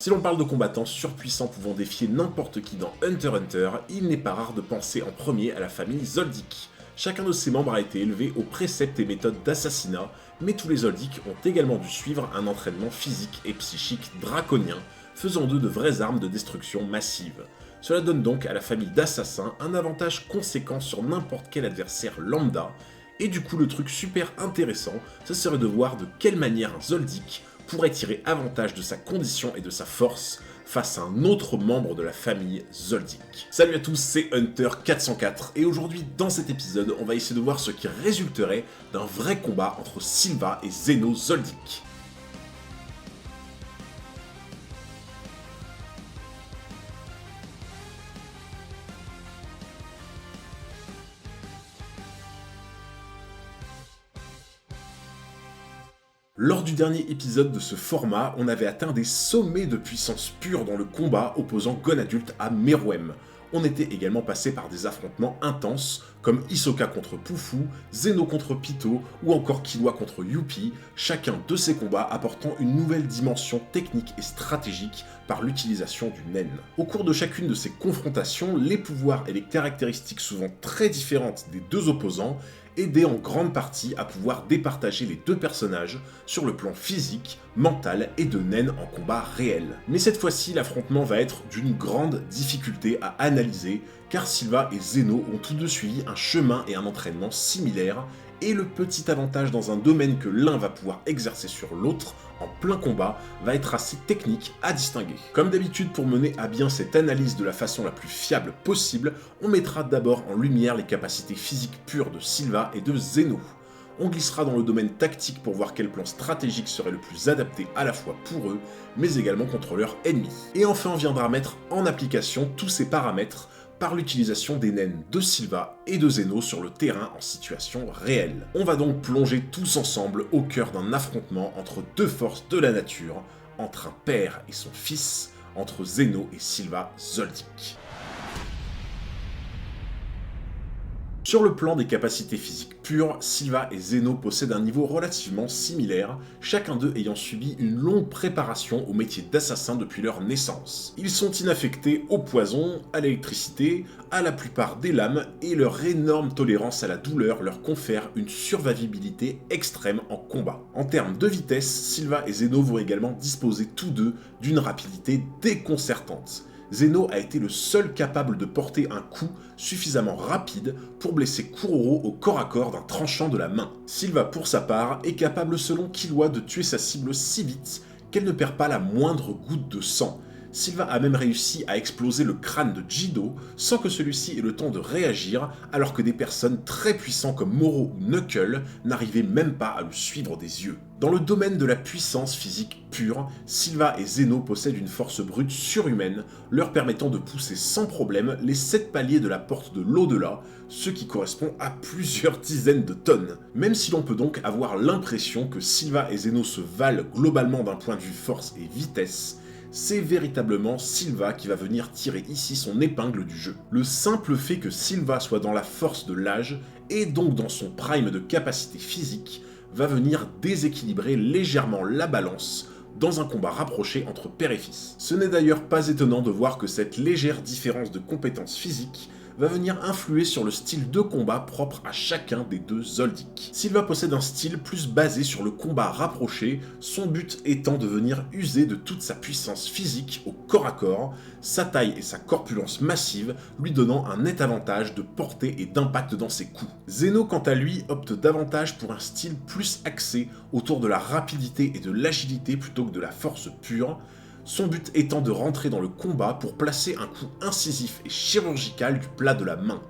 Si l'on parle de combattants surpuissants pouvant défier n'importe qui dans Hunter x Hunter, il n'est pas rare de penser en premier à la famille Zoldyck. Chacun de ses membres a été élevé aux préceptes et méthodes d'assassinat, mais tous les Zoldyck ont également dû suivre un entraînement physique et psychique draconien, faisant d'eux de vraies armes de destruction massive. Cela donne donc à la famille d'assassins un avantage conséquent sur n'importe quel adversaire lambda, et du coup le truc super intéressant, ce serait de voir de quelle manière un Zoldyck pourrait tirer avantage de sa condition et de sa force face à un autre membre de la famille Zoldyck. Salut à tous, c'est Hunter 404 et aujourd'hui dans cet épisode on va essayer de voir ce qui résulterait d'un vrai combat entre Sylva et Zeno Zoldyck. Lors du dernier épisode de ce format, on avait atteint des sommets de puissance pure dans le combat opposant Gon adulte à Meruem. On était également passé par des affrontements intenses comme Hisoka contre Pufu, Zeno contre Pito ou encore Killua contre Youpi, chacun de ces combats apportant une nouvelle dimension technique et stratégique par l'utilisation du Nen. Au cours de chacune de ces confrontations, les pouvoirs et les caractéristiques souvent très différentes des deux opposants aider en grande partie à pouvoir départager les deux personnages sur le plan physique, mental et de Nen en combat réel. Mais cette fois-ci, l'affrontement va être d'une grande difficulté à analyser, car Sylva et Zeno ont tous deux suivi un chemin et un entraînement similaires, et le petit avantage dans un domaine que l'un va pouvoir exercer sur l'autre en plein combat va être assez technique à distinguer. Comme d'habitude, pour mener à bien cette analyse de la façon la plus fiable possible, on mettra d'abord en lumière les capacités physiques pures de Sylva et de Zeno. On glissera dans le domaine tactique pour voir quel plan stratégique serait le plus adapté à la fois pour eux, mais également contre leurs ennemis. Et enfin, on viendra mettre en application tous ces paramètres par l'utilisation des naines de Sylva et de Zeno sur le terrain en situation réelle. On va donc plonger tous ensemble au cœur d'un affrontement entre deux forces de la nature, entre un père et son fils, entre Zeno et Sylva Zoldyck. Sur le plan des capacités physiques pures, Sylva et Zeno possèdent un niveau relativement similaire, chacun d'eux ayant subi une longue préparation au métier d'assassin depuis leur naissance. Ils sont inaffectés au poison, à l'électricité, à la plupart des lames, et leur énorme tolérance à la douleur leur confère une survivabilité extrême en combat. En termes de vitesse, Sylva et Zeno vont également disposer tous deux d'une rapidité déconcertante. Zeno a été le seul capable de porter un coup suffisamment rapide pour blesser Kuroro au corps à corps d'un tranchant de la main. Sylva, pour sa part, est capable selon Killua de tuer sa cible si vite qu'elle ne perd pas la moindre goutte de sang. Sylva a même réussi à exploser le crâne de Jido sans que celui-ci ait le temps de réagir, alors que des personnes très puissantes comme Moro ou Knuckle n'arrivaient même pas à le suivre des yeux. Dans le domaine de la puissance physique pure, Sylva et Zeno possèdent une force brute surhumaine, leur permettant de pousser sans problème les 7 paliers de la porte de l'au-delà, ce qui correspond à plusieurs dizaines de tonnes. Même si l'on peut donc avoir l'impression que Sylva et Zeno se valent globalement d'un point de vue force et vitesse, c'est véritablement Sylva qui va venir tirer ici son épingle du jeu. Le simple fait que Sylva soit dans la force de l'âge, et donc dans son prime de capacité physique, va venir déséquilibrer légèrement la balance dans un combat rapproché entre père et fils. Ce n'est d'ailleurs pas étonnant de voir que cette légère différence de compétences physiques va venir influer sur le style de combat propre à chacun des deux Zoldyck. Sylva possède un style plus basé sur le combat rapproché, son but étant de venir user de toute sa puissance physique au corps à corps, sa taille et sa corpulence massive lui donnant un net avantage de portée et d'impact dans ses coups. Zeno quant à lui opte davantage pour un style plus axé autour de la rapidité et de l'agilité plutôt que de la force pure, son but étant de rentrer dans le combat pour placer un coup incisif et chirurgical du plat de la main.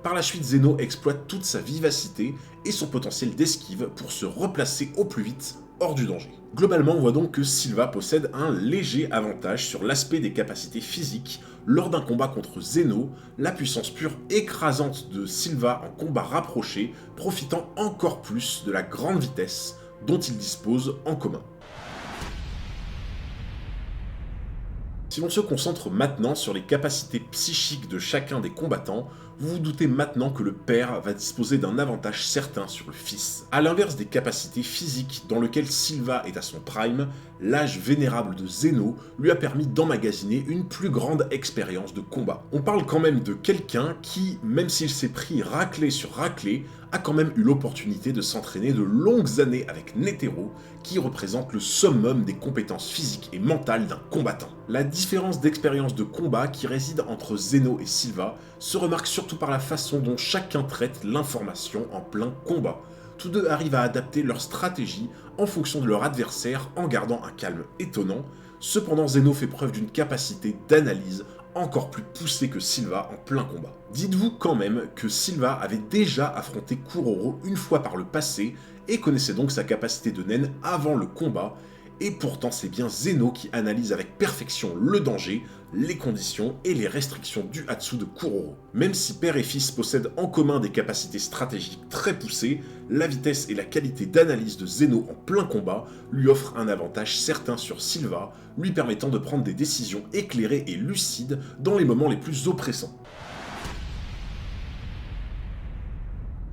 Par la suite, Zeno exploite toute sa vivacité et son potentiel d'esquive pour se replacer au plus vite hors du danger. Globalement, on voit donc que Sylva possède un léger avantage sur l'aspect des capacités physiques lors d'un combat contre Zeno, la puissance pure écrasante de Sylva en combat rapproché, profitant encore plus de la grande vitesse dont ils disposent en commun. Si l'on se concentre maintenant sur les capacités psychiques de chacun des combattants, vous vous doutez maintenant que le père va disposer d'un avantage certain sur le fils. A l'inverse des capacités physiques dans lesquelles Sylva est à son prime, l'âge vénérable de Zeno lui a permis d'emmagasiner une plus grande expérience de combat. On parle quand même de quelqu'un qui, même s'il s'est pris raclée sur raclée, a quand même eu l'opportunité de s'entraîner de longues années avec Netero, qui représente le summum des compétences physiques et mentales d'un combattant. La différence d'expérience de combat qui réside entre Zeno et Sylva se remarque surtout par la façon dont chacun traite l'information en plein combat. Tous deux arrivent à adapter leur stratégie en fonction de leur adversaire en gardant un calme étonnant. Cependant, Zeno fait preuve d'une capacité d'analyse encore plus poussée que Sylva en plein combat. Dites-vous quand même que Sylva avait déjà affronté Kuroro une fois par le passé et connaissait donc sa capacité de nen avant le combat, et pourtant c'est bien Zeno qui analyse avec perfection le danger, les conditions et les restrictions du Hatsu de Kuroro. Même si père et fils possèdent en commun des capacités stratégiques très poussées, la vitesse et la qualité d'analyse de Zeno en plein combat lui offrent un avantage certain sur Sylva, lui permettant de prendre des décisions éclairées et lucides dans les moments les plus oppressants.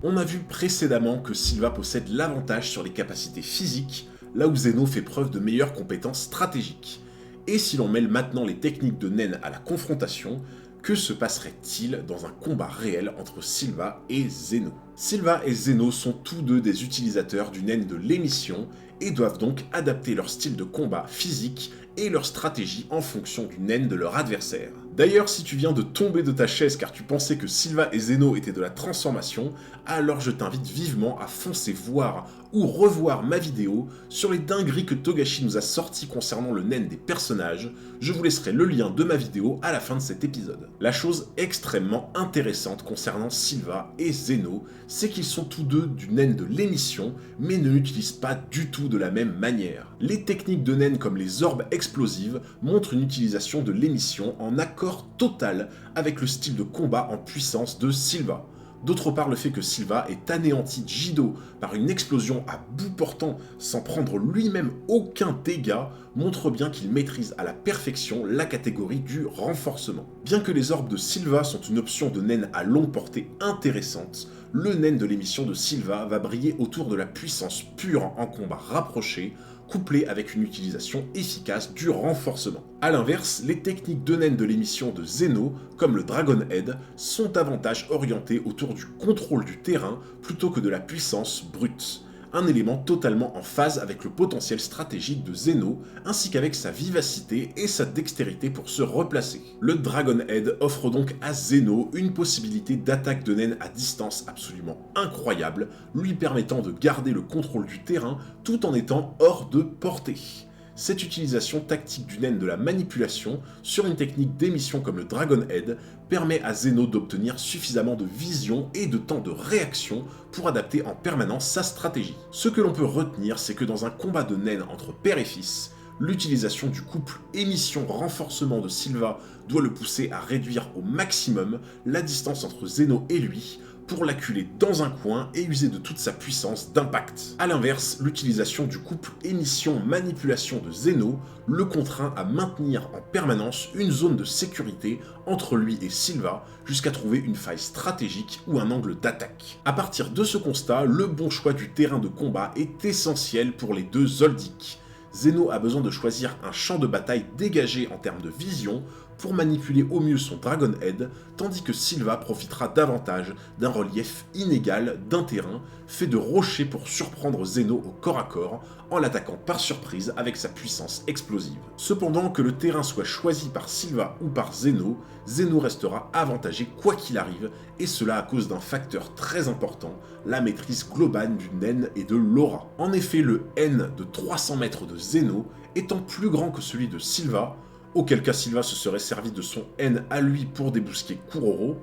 On a vu précédemment que Sylva possède l'avantage sur les capacités physiques, là où Zeno fait preuve de meilleures compétences stratégiques. Et si l'on mêle maintenant les techniques de Nen à la confrontation, que se passerait-il dans un combat réel entre Sylva et Zeno? Sylva et Zeno sont tous deux des utilisateurs du Nen de l'émission et doivent donc adapter leur style de combat physique et leur stratégie en fonction du Nen de leur adversaire. D'ailleurs, si tu viens de tomber de ta chaise car tu pensais que Sylva et Zeno étaient de la transformation, alors je t'invite vivement à foncer voir ou revoir ma vidéo sur les dingueries que Togashi nous a sorties concernant le Nen des personnages. Je vous laisserai le lien de ma vidéo à la fin de cet épisode. La chose extrêmement intéressante concernant Sylva et Zeno, c'est qu'ils sont tous deux du Nen de l'émission, mais ne l'utilisent pas du tout de la même manière. Les techniques de Nen comme les orbes explosives montrent une utilisation de l'émission en accord total avec le style de combat en puissance de Sylva. D'autre part, le fait que Sylva ait anéanti Jido par une explosion à bout portant sans prendre lui-même aucun dégât montre bien qu'il maîtrise à la perfection la catégorie du renforcement. Bien que les orbes de Sylva sont une option de Nen à longue portée intéressante, le Nen de l'émission de Sylva va briller autour de la puissance pure en combat rapproché, couplé avec une utilisation efficace du renforcement. A l'inverse, les techniques de Nen de l'émission de Zeno, comme le Dragon Head, sont davantage orientées autour du contrôle du terrain plutôt que de la puissance brute. Un élément totalement en phase avec le potentiel stratégique de Zeno, ainsi qu'avec sa vivacité et sa dextérité pour se replacer. Le Dragon Head offre donc à Zeno une possibilité d'attaque de Nen à distance absolument incroyable, lui permettant de garder le contrôle du terrain tout en étant hors de portée. Cette utilisation tactique du Nen de la manipulation sur une technique d'émission comme le Dragon Head permet à Zeno d'obtenir suffisamment de vision et de temps de réaction pour adapter en permanence sa stratégie. Ce que l'on peut retenir, c'est que dans un combat de Nen entre père et fils, l'utilisation du couple émission-renforcement de Sylva doit le pousser à réduire au maximum la distance entre Zeno et lui, pour l'acculer dans un coin et user de toute sa puissance d'impact. A l'inverse, l'utilisation du couple émission-manipulation de Zeno le contraint à maintenir en permanence une zone de sécurité entre lui et Sylva jusqu'à trouver une faille stratégique ou un angle d'attaque. A partir de ce constat, le bon choix du terrain de combat est essentiel pour les deux Zoldyck. Zeno a besoin de choisir un champ de bataille dégagé en termes de vision pour manipuler au mieux son Dragon Head, tandis que Sylva profitera davantage d'un relief inégal d'un terrain fait de rochers pour surprendre Zeno au corps à corps en l'attaquant par surprise avec sa puissance explosive. Cependant, que le terrain soit choisi par Sylva ou par Zeno, Zeno restera avantagé quoi qu'il arrive, et cela à cause d'un facteur très important, la maîtrise globale du Nen et de l'aura. En effet, le N de 300 mètres de Zeno étant plus grand que celui de Sylva, auquel cas Sylva se serait servi de son N à lui pour débusquer Kuroro,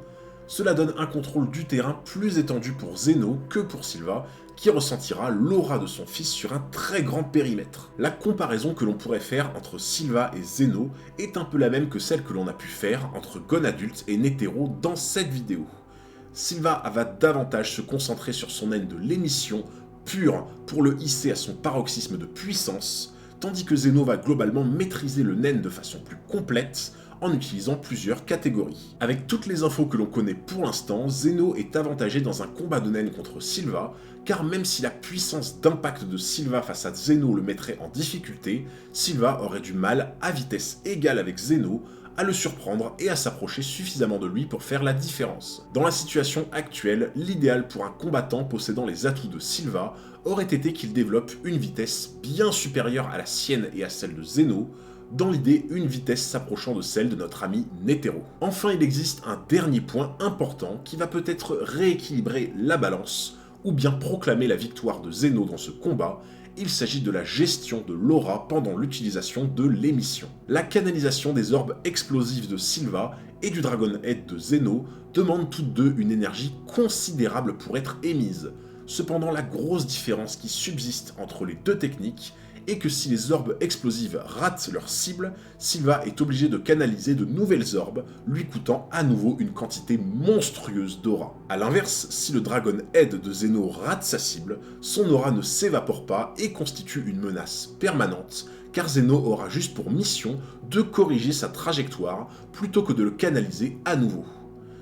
cela donne un contrôle du terrain plus étendu pour Zeno que pour Sylva, qui ressentira l'aura de son fils sur un très grand périmètre. La comparaison que l'on pourrait faire entre Sylva et Zeno est un peu la même que celle que l'on a pu faire entre Gon Adulte et Netero dans cette vidéo. Sylva va davantage se concentrer sur son N de l'émission pure pour le hisser à son paroxysme de puissance, tandis que Zeno va globalement maîtriser le nen de façon plus complète, en utilisant plusieurs catégories. Avec toutes les infos que l'on connaît pour l'instant, Zeno est avantagé dans un combat de naine contre Sylva, car même si la puissance d'impact de Sylva face à Zeno le mettrait en difficulté, Sylva aurait du mal, à vitesse égale avec Zeno, à le surprendre et à s'approcher suffisamment de lui pour faire la différence. Dans la situation actuelle, l'idéal pour un combattant possédant les atouts de Sylva aurait été qu'il développe une vitesse bien supérieure à la sienne et à celle de Zeno, dans l'idée une vitesse s'approchant de celle de notre ami Netero. Enfin, il existe un dernier point important qui va peut-être rééquilibrer la balance, ou bien proclamer la victoire de Zeno dans ce combat. Il s'agit de la gestion de l'aura pendant l'utilisation de l'émission. La canalisation des orbes explosifs de Sylva et du Dragon Head de Zeno demandent toutes deux une énergie considérable pour être émise. Cependant, la grosse différence qui subsiste entre les deux techniques est que si les orbes explosives ratent leur cible, Sylva est obligé de canaliser de nouvelles orbes, lui coûtant à nouveau une quantité monstrueuse d'aura. A l'inverse, si le Dragon Head de Zeno rate sa cible, son aura ne s'évapore pas et constitue une menace permanente, car Zeno aura juste pour mission de corriger sa trajectoire plutôt que de le canaliser à nouveau.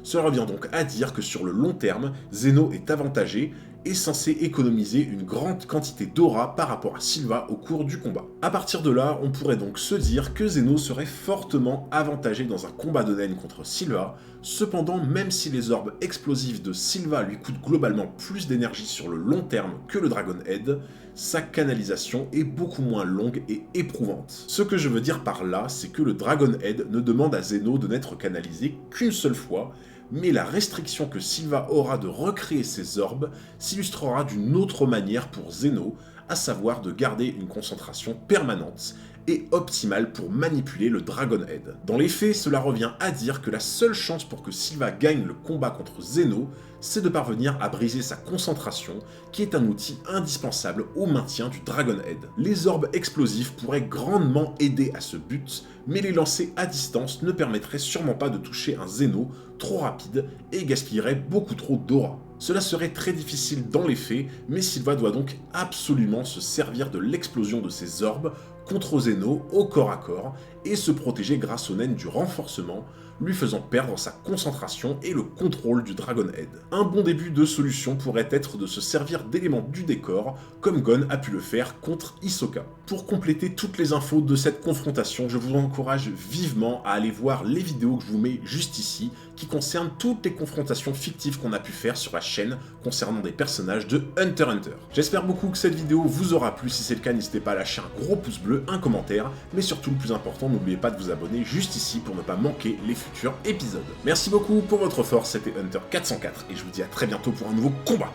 Cela revient donc à dire que sur le long terme, Zeno est avantagé est censé économiser une grande quantité d'aura par rapport à Sylva au cours du combat. A partir de là, on pourrait donc se dire que Zeno serait fortement avantagé dans un combat de naine contre Sylva, cependant même si les orbes explosifs de Sylva lui coûtent globalement plus d'énergie sur le long terme que le Dragon Head, sa canalisation est beaucoup moins longue et éprouvante. Ce que je veux dire par là, c'est que le Dragon Head ne demande à Zeno de n'être canalisé qu'une seule fois, mais la restriction que Sylva aura de recréer ses orbes s'illustrera d'une autre manière pour Zeno, à savoir de garder une concentration permanente et optimale pour manipuler le Dragon Head. Dans les faits, cela revient à dire que la seule chance pour que Sylva gagne le combat contre Zeno, c'est de parvenir à briser sa concentration, qui est un outil indispensable au maintien du Dragon Head. Les orbes explosifs pourraient grandement aider à ce but, mais les lancer à distance ne permettraient sûrement pas de toucher un Zeno trop rapide et gaspillerait beaucoup trop d'aura. Cela serait très difficile dans les faits, mais Sylva doit donc absolument se servir de l'explosion de ses orbes contre Zeno au corps à corps et se protéger grâce au naine du renforcement, lui faisant perdre sa concentration et le contrôle du Dragon Head. Un bon début de solution pourrait être de se servir d'éléments du décor, comme Gon a pu le faire contre Hisoka. Pour compléter toutes les infos de cette confrontation, je vous encourage vivement à aller voir les vidéos que je vous mets juste ici, qui concernent toutes les confrontations fictives qu'on a pu faire sur la chaîne concernant des personnages de Hunter x Hunter. J'espère beaucoup que cette vidéo vous aura plu, si c'est le cas n'hésitez pas à lâcher un gros pouce bleu, un commentaire, mais surtout le plus important, n'oubliez pas de vous abonner juste ici pour ne pas manquer les futurs épisodes. Merci beaucoup pour votre force, c'était Hunter 404 et je vous dis à très bientôt pour un nouveau combat.